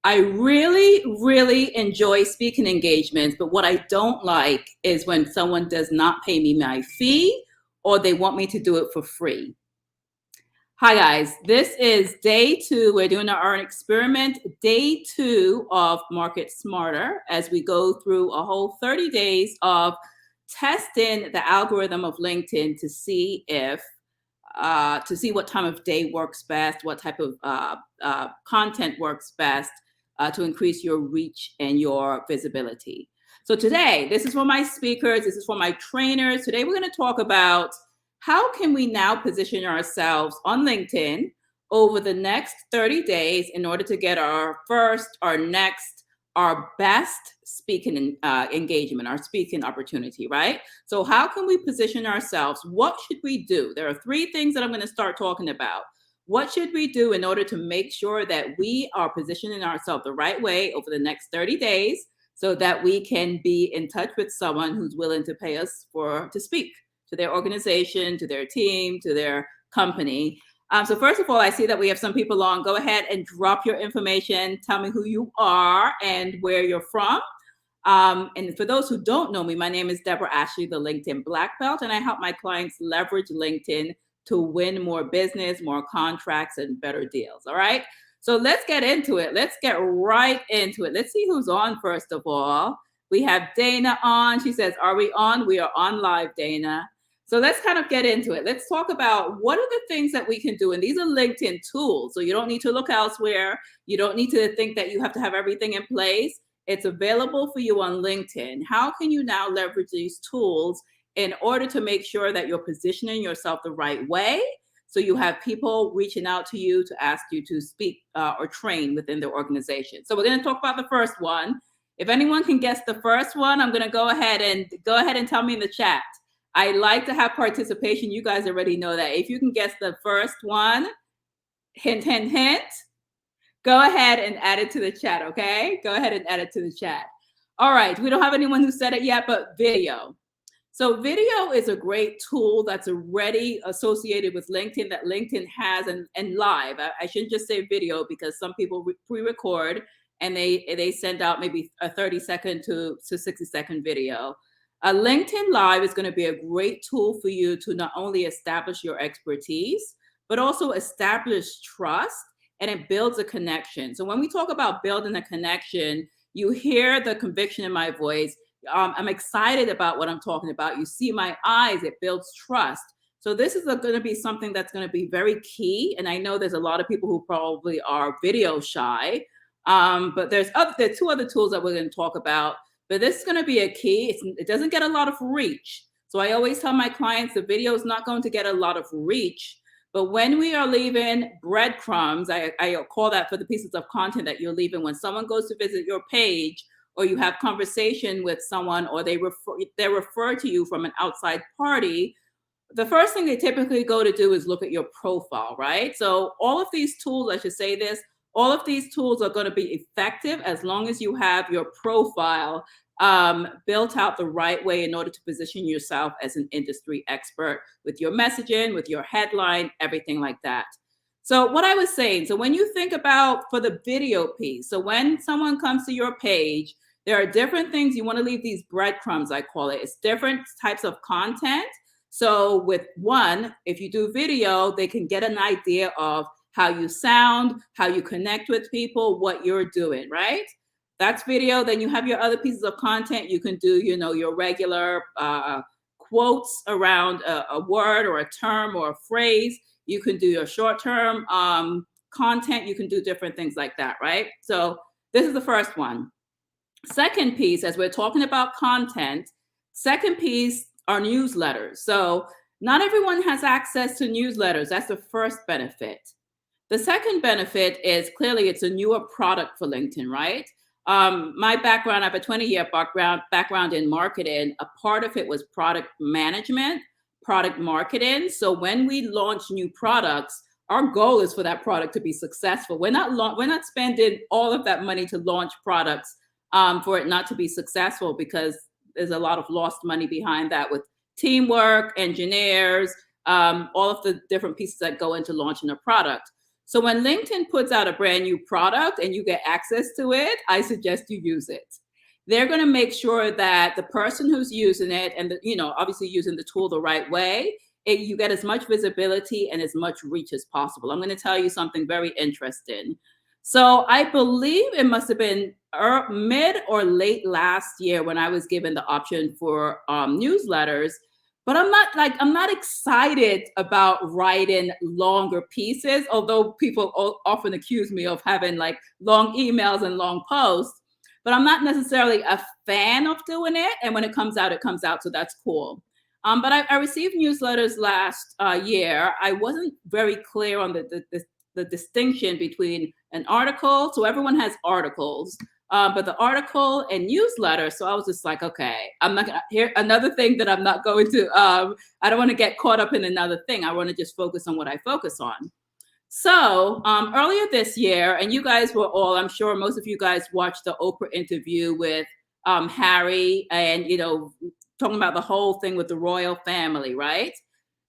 I really, really enjoy speaking engagements, but what I don't like is when someone does not pay me my fee or they want me to do it for free. Hi guys, this is day 2. We're doing our experiment, day 2 of Market Smarter, as we go through a whole 30 days of testing the algorithm of LinkedIn to see what time of day works best, what type of content works best to increase your reach and your visibility. So today, this is for my speakers, this is for my trainers. Today we're going to talk about how can we now position ourselves on LinkedIn over the next 30 days in order to get our first, our next, our best speaking engagement, our speaking opportunity, right? So how can we position ourselves? What should we do? There are 3 things that I'm going to start talking about. What should we do in order to make sure that we are positioning ourselves the right way over the next 30 days so that we can be in touch with someone who's willing to pay us to speak to their organization, to their team, to their company. So first of all, I see that we have some people on. Go ahead and drop your information. Tell me who you are and where you're from. And for those who don't know me, my name is Deborrah Ashley, the LinkedIn Black Belt, and I help my clients leverage LinkedIn to win more business, more contracts, and better deals. All right. So let's get into it. Let's get right into it. Let's see who's on first of all. We have Dana on. She says, "Are we on?" We are on live, Dana. So let's kind of get into it. Let's talk about what are the things that we can do. And these are LinkedIn tools. So you don't need to look elsewhere. You don't need to think that you have to have everything in place. It's available for you on LinkedIn. How can you now leverage these tools in order to make sure that you're positioning yourself the right way? So you have people reaching out to you to ask you to speak or train within their organization. So we're going to talk about the first one. If anyone can guess the first one, I'm going to go ahead and tell me in the chat. I like to have participation. You guys already know that. If you can guess the first one, hint, hint, hint, go ahead and add it to the chat, okay? Go ahead and add it to the chat. All right, we don't have anyone who said it yet, but video. So video is a great tool that's already associated with LinkedIn that LinkedIn has and live. I shouldn't just say video because some people pre-record and they send out maybe a 30-second to 60-second video. LinkedIn Live is going to be a great tool for you to not only establish your expertise, but also establish trust, and it builds a connection. So when we talk about building a connection, you hear the conviction in my voice. I'm excited about what I'm talking about. You see my eyes, it builds trust. So this is going to be something that's going to be very key. And I know there's a lot of people who probably are video shy, but there are 2 other tools that we're going to talk about. But this is going to be a key. It doesn't get a lot of reach. So I always tell my clients the video is not going to get a lot of reach. But when we are leaving breadcrumbs, I call that for the pieces of content that you're leaving. When someone goes to visit your page or you have conversation with someone or they refer to you from an outside party, the first thing they typically go to do is look at your profile, right? So all of these tools, I should say this, all of these tools are going to be effective as long as you have your profile built out the right way in order to position yourself as an industry expert with your messaging, with your headline, everything like that. So what I was saying, so when you think about for the video piece, so when someone comes to your page, there are different things you want to leave these breadcrumbs, I call it. It's different types of content. So with one, if you do video, they can get an idea of how you sound, how you connect with people, what you're doing, right? That's video. Then you have your other pieces of content. You can do, your regular quotes around a word or a term or a phrase. You can do your short-term content. You can do different things like that, right? So this is the first one. Second piece, as we're talking about content, second piece are newsletters. So not everyone has access to newsletters. That's the first benefit. The second benefit is clearly it's a newer product for LinkedIn, right? My background, I have a 20-year background in marketing. A part of it was product management, product marketing. So when we launch new products, our goal is for that product to be successful. We're not spending all of that money to launch products for it not to be successful, because there's a lot of lost money behind that with teamwork, engineers, all of the different pieces that go into launching a product. So when LinkedIn puts out a brand new product and you get access to it, I suggest you use it. They're going to make sure that the person who's using it and obviously using the tool the right way, you get as much visibility and as much reach as possible. I'm going to tell you something very interesting. So I believe it must have been mid or late last year when I was given the option for newsletters. But I'm not excited about writing longer pieces, although people often accuse me of having like long emails and long posts. But I'm not necessarily a fan of doing it. And when it comes out, it comes out. So that's cool. But I received newsletters last year. I wasn't very clear on the distinction between an article. So everyone has articles, but the article and newsletter. So I was just like, okay, I'm not going to hear another thing that I'm not going to, I don't want to get caught up in another thing. I want to just focus on what I focus on. So earlier this year, and you guys were all, I'm sure most of you guys watched the Oprah interview with Harry and, talking about the whole thing with the royal family, right?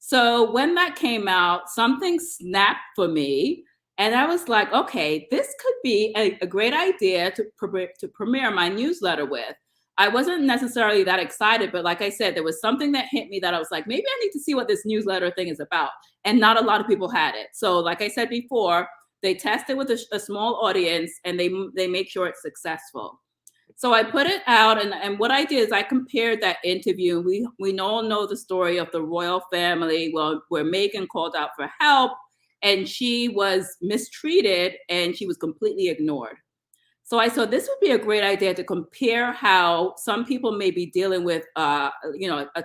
So when that came out, something snapped for me. And I was like, okay, this could be a great idea to premiere my newsletter with. I wasn't necessarily that excited, but like I said, there was something that hit me that I was like, maybe I need to see what this newsletter thing is about. And not a lot of people had it. So like I said before, they test it with a small audience and they make sure it's successful. So I put it out, and what I did is I compared that interview. We all know the story of the royal family, where Meghan called out for help, and she was mistreated, and she was completely ignored. So I thought this would be a great idea to compare how some people may be dealing with, a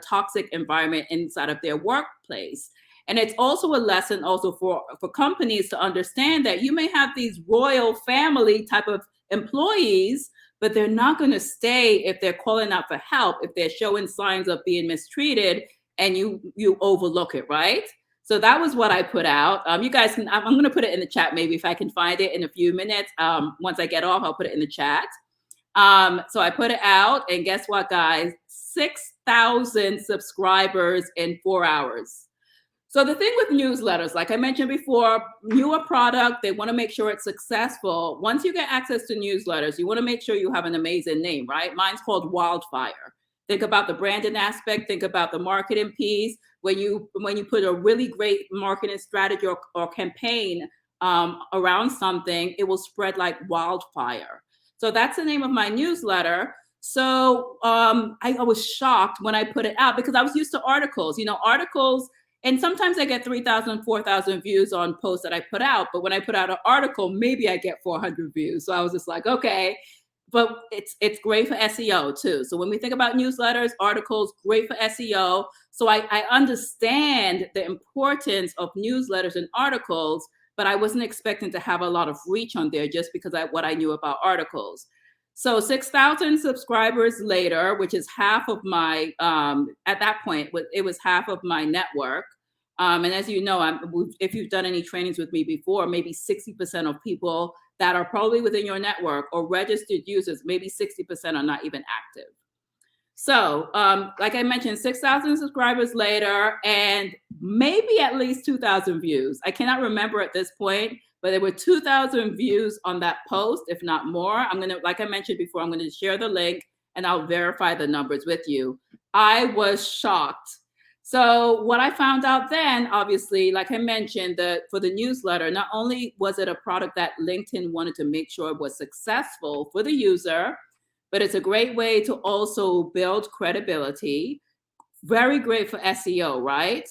toxic environment inside of their workplace. And it's also a lesson also for companies to understand that you may have these royal family type of employees, but they're not going to stay if they're calling out for help, if they're showing signs of being mistreated and you overlook it, right? So that was what I put out. You guys can, I'm going to put it in the chat maybe if I can find it in a few minutes. Once I get off, I'll put it in the chat. So I put it out, and guess what, guys? 6,000 subscribers in 4 hours. So the thing with newsletters, like I mentioned before, newer product, they want to make sure it's successful. Once you get access to newsletters, you want to make sure you have an amazing name, right? Mine's called Wildfire. Think about the branding aspect, think about the marketing piece. When you put a really great marketing strategy or campaign around something, it will spread like wildfire. So that's the name of my newsletter. So I was shocked when I put it out because I was used to articles, articles. And sometimes I get 3,000, 4,000 views on posts that I put out. But when I put out an article, maybe I get 400 views. So I was just like, okay. But it's great for SEO too. So when we think about newsletters, articles, great for SEO. So I understand the importance of newsletters and articles, but I wasn't expecting to have a lot of reach on there just because what I knew about articles. So 6,000 subscribers later, which is half of my, at that point, it was half of my network. And as you know, if you've done any trainings with me before, maybe 60% of people that are probably within your network or registered users, maybe 60% are not even active. So like I mentioned, 6,000 subscribers later and maybe at least 2,000 views. I cannot remember at this point, but there were 2,000 views on that post, if not more. Like I mentioned before, I'm gonna share the link and I'll verify the numbers with you. I was shocked. So what I found out then, obviously, like I mentioned, for the newsletter, not only was it a product that LinkedIn wanted to make sure was successful for the user, but it's a great way to also build credibility. Very great for SEO, right?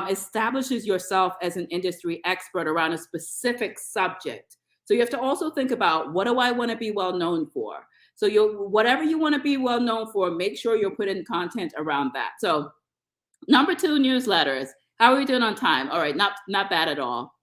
Establishes yourself as an industry expert around a specific subject. So you have to also think about, what do I want to be well known for? So whatever you want to be well known for, make sure you're putting content around that. So number 2, newsletters. How are we doing on time? All right, not bad at all.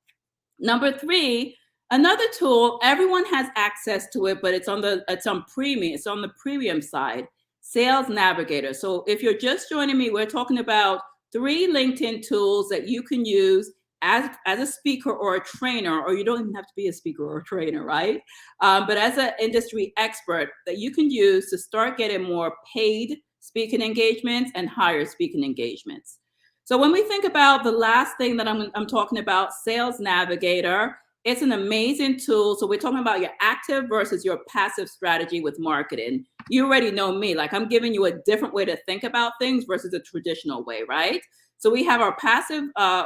Number 3, another tool, everyone has access to it, but it's on premium. It's on the premium side, Sales Navigator. So if you're just joining me, we're talking about 3 LinkedIn tools that you can use as a speaker or a trainer, or you don't even have to be a speaker or a trainer, right? But as an industry expert that you can use to start getting more paid speaking engagements and higher speaking engagements. So when we think about the last thing that I'm talking about, Sales Navigator, It's an amazing tool. So we're talking about your active versus your passive strategy with marketing. You already know me, like I'm giving you a different way to think about things versus a traditional way, right? So we have our passive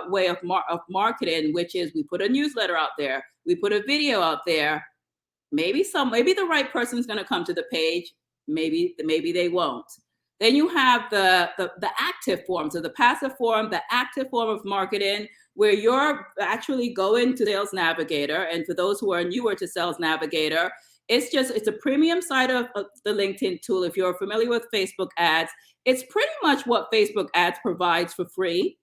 way of marketing, which is we put a newsletter out there, we put a video out there. Maybe the right person's going to come to the page. Maybe they won't. Then you have the active form. So the passive form, the active form of marketing, where you're actually going to Sales Navigator. And for those who are newer to Sales Navigator, it's a premium side of the LinkedIn tool. If you're familiar with Facebook ads, it's pretty much what Facebook ads provides for free.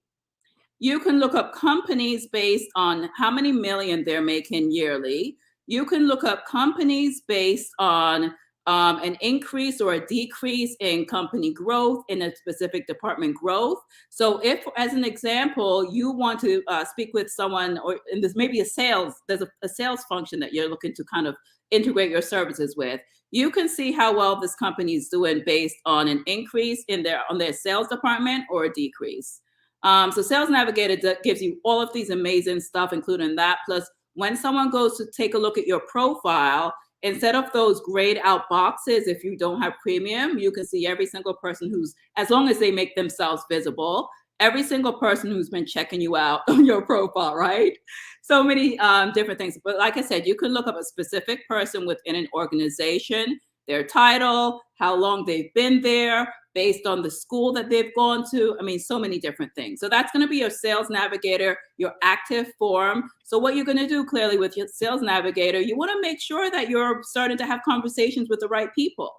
You can look up companies based on how many million they're making yearly. You can look up companies based on an increase or a decrease in company growth, in a specific department growth. So if, as an example, you want to speak with someone, and there's maybe there's a sales function that you're looking to kind of integrate your services with, you can see how well this company is doing based on an increase in their sales department or a decrease. So Sales Navigator gives you all of these amazing stuff, including that. Plus, when someone goes to take a look at your profile, instead of those grayed out boxes, if you don't have premium, you can see every single person as long as they make themselves visible, every single person who's been checking you out on your profile, right? So many different things. But like I said, you can look up a specific person within an organization, their title, how long they've been there, based on the school that they've gone to. I mean, so many different things. So that's going to be your Sales Navigator, your active form. So what you're going to do clearly with your Sales Navigator, you want to make sure that you're starting to have conversations with the right people.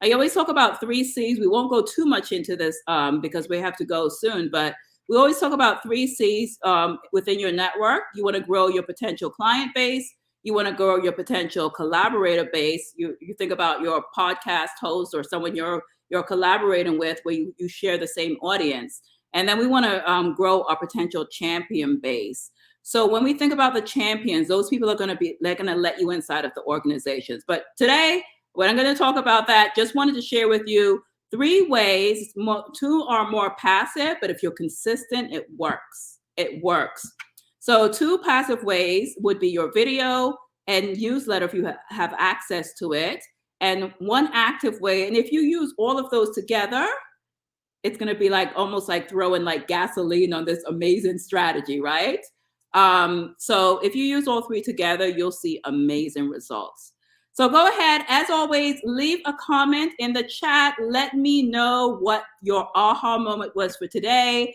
I always talk about 3 C's. We won't go too much into this because we have to go soon, but we always talk about 3 C's within your network. You want to grow your potential client base. You want to grow your potential collaborator base. You think about your podcast host or someone you're collaborating with, where you share the same audience. And then we want to grow our potential champion base. So when we think about the champions, those people they're going to let you inside of the organizations. But today, when I'm going to talk about that, just wanted to share with you 3 ways. 2 are more passive, but if you're consistent, it works. It works. So 2 passive ways would be your video and newsletter if you have access to it. And 1 active way, and if you use all of those together, it's going to be like almost like throwing like gasoline on this amazing strategy, right? So if you use all 3 together, you'll see amazing results. So go ahead, as always, leave a comment in the chat. Let me know what your aha moment was for today.